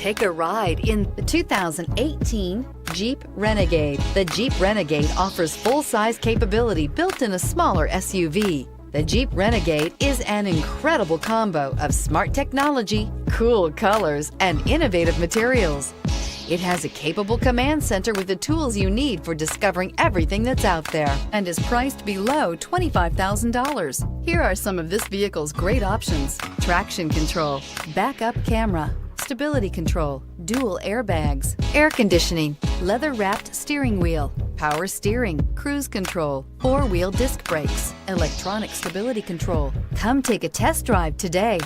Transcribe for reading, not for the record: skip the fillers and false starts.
Take a ride in the 2018 Jeep Renegade. The Jeep Renegade offers full-size capability built in a smaller SUV. The Jeep Renegade is an incredible combo of smart technology, cool colors, and innovative materials. It has a capable command center with the tools you need for discovering everything that's out there, and is priced below $25,000. Here are some of this vehicle's great options: traction control, backup camera, stability control, dual airbags, air conditioning, leather-wrapped steering wheel, power steering, cruise control, four-wheel disc brakes, electronic stability control. Come take a test drive today.